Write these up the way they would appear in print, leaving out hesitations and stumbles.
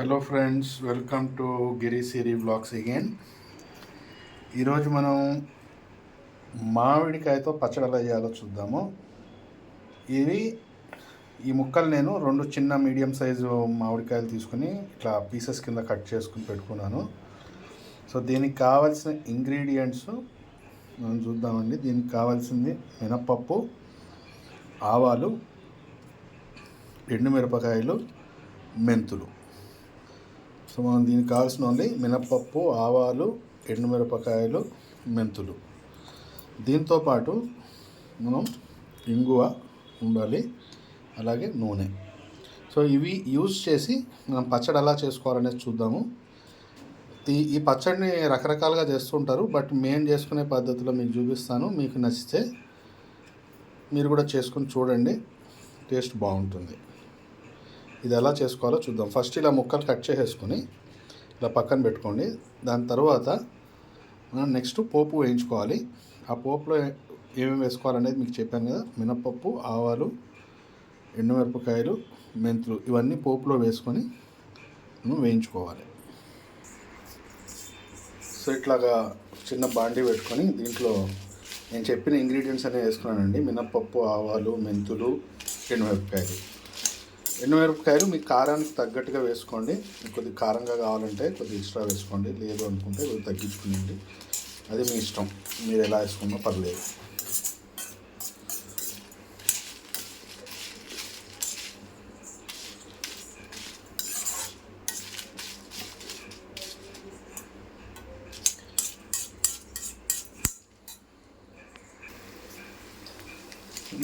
Hello friends, welcome to Giri Siri blogs again. ఈరోజు మనం మామిడికాయతో పచ్చడి ఎలా చేయాలో చూద్దాము. ఈ ముక్కలు నేను 2 చిన్న మీడియం సైజు మామిడికాయలు తీసుకుని ఇట్లా పీసెస్ కింద కట్ చేసుకుని పెట్టుకున్నాను. సో దీనికి కావాల్సిన ఇంగ్రీడియంట్స్ మనం చూద్దామండి. దీనికి కావాల్సింది మినప్పప్పు, ఆవాలు, ఎండుమిరపకాయలు, మెంతులు. సో మనం దీనికి కావాల్సిన ఓన్లీ మినప్పప్పు, ఆవాలు, ఎండుమిరపకాయలు, మెంతులు. దీంతోపాటు మనం ఇంగువ ఉండాలి, అలాగే నూనె. సో ఇవి యూజ్ చేసి మనం పచ్చడి ఎలా చేసుకోవాలనేది చూద్దాము. ఈ పచ్చడిని రకరకాలుగా చేస్తుంటారు, బట్ మేము చేసుకునే పద్ధతిలో మీకు చూపిస్తాను. మీకు నచ్చితే మీరు కూడా చేసుకుని చూడండి, టేస్ట్ బాగుంటుంది. ఇది ఎలా చేసుకోవాలో చూద్దాం. ఫస్ట్ ఇలా ముక్కలు కట్ చేసేసుకొని ఇలా పక్కన పెట్టుకోండి. దాని తర్వాత మనం నెక్స్ట్ పోపు వేయించుకోవాలి. ఆ పోపులో ఏమేమి వేసుకోవాలనేది మీకు చెప్పాను కదా. మినప్పప్పు, ఆవాలు, ఎండుమిరపకాయలు, మెంతులు ఇవన్నీ పోపులో వేసుకొని మనం వేయించుకోవాలి. సో ఇట్లాగా చిన్న బాండీ పెట్టుకొని దీంట్లో నేను చెప్పిన ఇంగ్రీడియంట్స్ అనేవి వేసుకున్నానండి. మినప్పప్పు, ఆవాలు, మెంతులు, ఎండుమిరపకాయలు మీ కారానికి తగ్గట్టుగా వేసుకోండి. కొద్దిగా కారంగా కావాలంటే కొద్దిగా ఎక్స్ట్రా వేసుకోండి, లేదు అనుకుంటే కొద్దిగా తగ్గించుకునేయండి. అది మీ ఇష్టం, మీరు ఎలా వేసుకున్నా పర్లేదు.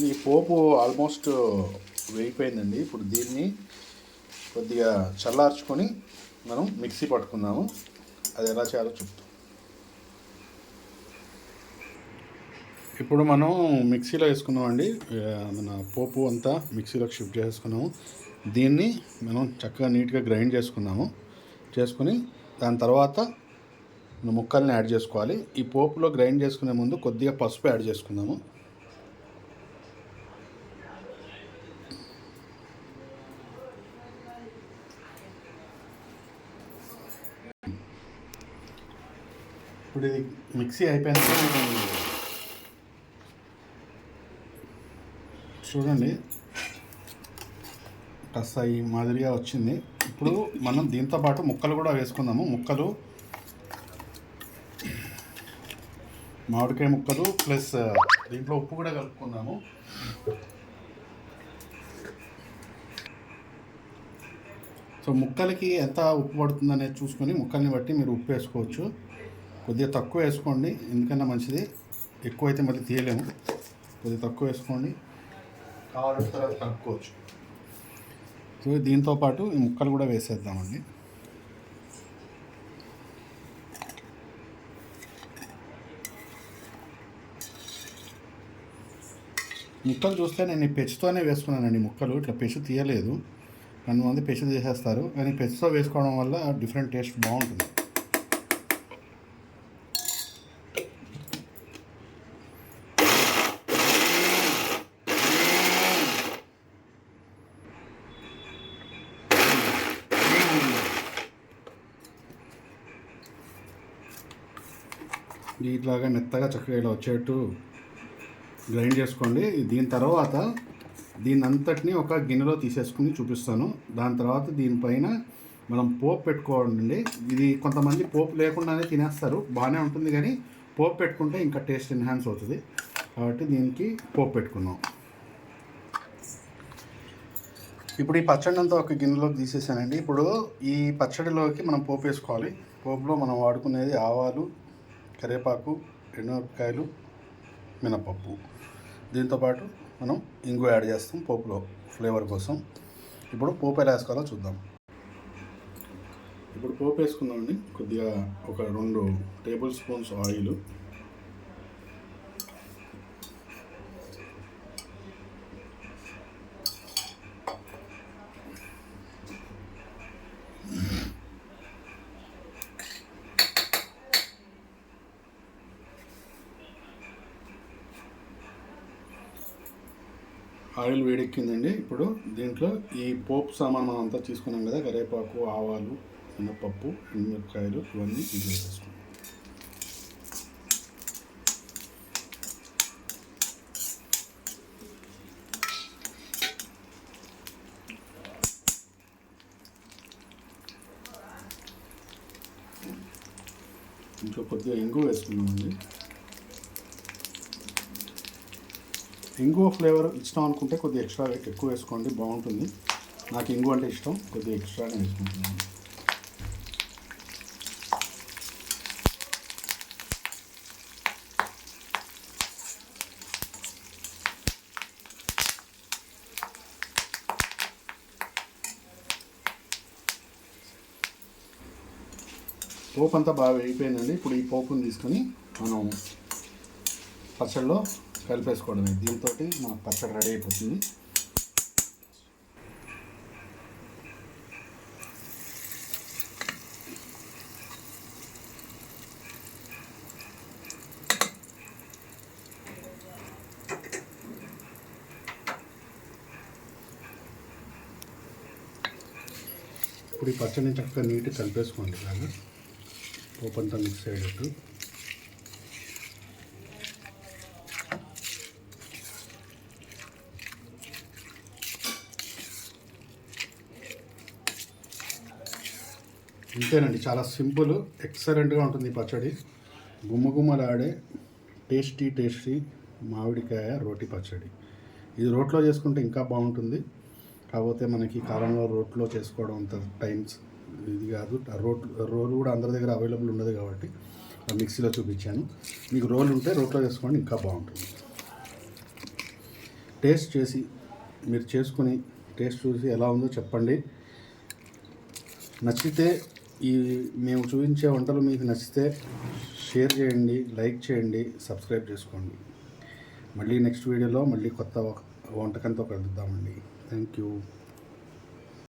ఈ పోపు ఆల్మోస్ట్ వేగిపోయిందండి. ఇప్పుడు దీన్ని కొద్దిగా చల్లార్చుకొని మనం మిక్సీ పట్టుకుందాము. అది ఎలా చేయాలో చెప్తాం. ఇప్పుడు మనం మిక్సీలో వేసుకున్నామండి. మన పోపు అంతా మిక్సీలోకి షిఫ్ట్ చేసుకున్నాము. దీన్ని మనం చక్కగా నీట్గా గ్రైండ్ చేసుకుని దాని తర్వాత ముక్కల్ని యాడ్ చేసుకోవాలి. ఈ పోపులో గ్రైండ్ చేసుకునే ముందు కొద్దిగా పసుపు యాడ్ చేసుకుందాము. ఇప్పుడు ఇది మిక్సీ అయిపోయింది చూడండి, కాస్త ఈ మాదిరిగా వచ్చింది. ఇప్పుడు మనం దీంతో పాటు ముక్కలు కూడా వేసుకుందాము. ముక్కలు మామిడికాయ ముక్కలు ప్లస్ దీంట్లో ఉప్పు కూడా కలుపుకుందాము. సో ముక్కలకి ఎంత ఉప్పు పడుతుంది అనేది చూసుకొని ముక్కల్ని బట్టి మీరు ఉప్పు వేసుకోవచ్చు. కొద్దిగా తక్కువ వేసుకోండి, ఎందుకన్నా మంచిది. ఎక్కువైతే మళ్ళీ తీయలేము. కొద్దిగా తక్కువ వేసుకోండి, కావాలంటే తర్వాత కలుపుకోవచ్చు. సో దీంతోపాటు ఈ ముక్కలు కూడా వేసేద్దామండి. ముక్కలు చూస్తే నేను ఈ పెచ్చుతోనే వేసుకున్నానండి. ముక్కలు ఇట్లా పెచ్చు తీయలేదు. కొంతమంది పెచ్చు తీసేస్తారు, కానీ పెచ్చుతో వేసుకోవడం వల్ల డిఫరెంట్ టేస్ట్ బాగుంటుంది. ఇట్లాగా మెత్తగా చక్కగా ఇలా వచ్చేట్టు గ్రైండ్ చేసుకోండి. దీని తర్వాత దీని అంతటిని ఒక గిన్నెలో తీసేసుకుని చూపిస్తాను. దాని తర్వాత దీనిపైన మనం పోపు పెట్టుకోండి. ఇది కొంతమంది పోపు లేకుండానే తినేస్తారు, బాగానే ఉంటుంది. కానీ పోపు పెట్టుకుంటే ఇంకా టేస్ట్ ఎన్హాన్స్ అవుతుంది. కాబట్టి దీనికి పోపు పెట్టుకున్నాం. ఇప్పుడు ఈ పచ్చడి అంతా ఒక గిన్నెలోకి తీసేసానండి. ఇప్పుడు ఈ పచ్చడిలోకి మనం పోపు వేసుకోవాలి. పోపులో మనం వాడుకునేది ఆవాలు, కరివేపాకు, ఎండుమిరపకాయలు, మినపప్పు. దీంతోపాటు మనం ఇంగు యాడ్ చేస్తాం పోపులో ఫ్లేవర్ కోసం. ఇప్పుడు పోపు ఎలా వేసుకోవాలో చూద్దాం. ఇప్పుడు పోపు వేసుకుందామండి. కొద్దిగా ఒక 2 టేబుల్ స్పూన్స్ ఆయిల్, ఆయిల్ వేడెక్కిందండి. ఇప్పుడు దీంట్లో ఈ పోపు సామాన్ మనం అంతా తీసుకున్నాం కదా, కరివేపాకు, ఆవాలు, మినపప్పు, ఎండుమిరపకాయలు, ఇవన్నీ ఇది వేసేసుకున్నాం. ఇంట్లో కొద్దిగా ఇంగు వేసుకున్నామండి. ఇంగువ ఫ్లేవర్ ఇష్టం అనుకుంటే కొద్దిగా ఎక్స్ట్రా ఎక్కువ వేసుకోండి, బాగుంటుంది. నాకు ఇంగు అంటే ఇష్టం, కొద్దిగా ఎక్స్ట్రానే వేసుకుంటున్నాను. పోపు అంతా బాగా వేగిపోయిందండి. ఇప్పుడు ఈ పోపుని తీసుకొని మనం పచ్చడిలో కలిపేసుకోవడమే. దీంతో మనకు పచ్చడి రెడీ అయిపోతుంది. ఇప్పుడు ఈ పచ్చడిని చక్కగా నీట్గా కలిపేసుకోండి. ఇలాగా పోపు అంతా మిక్స్ అయ్యేటట్టు. ఇంతేనండి, చాలా సింపుల్, ఎక్సలెంట్గా ఉంటుంది ఈ పచ్చడి. గుమ్మగుమ్మలాడే టేస్టీ మామిడికాయ రోటి పచ్చడి. ఇది రోట్లో చేసుకుంటే ఇంకా బాగుంటుంది. కాకపోతే మనకి కాలంలో రోట్లో చేసుకోవడం అంత టైమ్స్ ఇది కాదు. రోల్ కూడా అందరి దగ్గర అవైలబుల్ ఉండదు కాబట్టి మిక్సీలో చూపించాను. మీకు రోల్ ఉంటే రోట్లో చేసుకోండి, ఇంకా బాగుంటుంది. టేస్ట్ చేసి మీరు చేసుకుని టేస్ట్ చూసి ఎలా ఉందో చెప్పండి. నచ్చితే మేము చూపించే వంటలు మీకు నచ్చితే షేర్ చేయండి, లైక్ చేయండి, సబ్స్క్రైబ్ చేసుకోండి. మళ్ళీ నెక్స్ట్ వీడియోలో మళ్ళీ కొత్త వంటకంతో కలుద్దామండి. Thank you.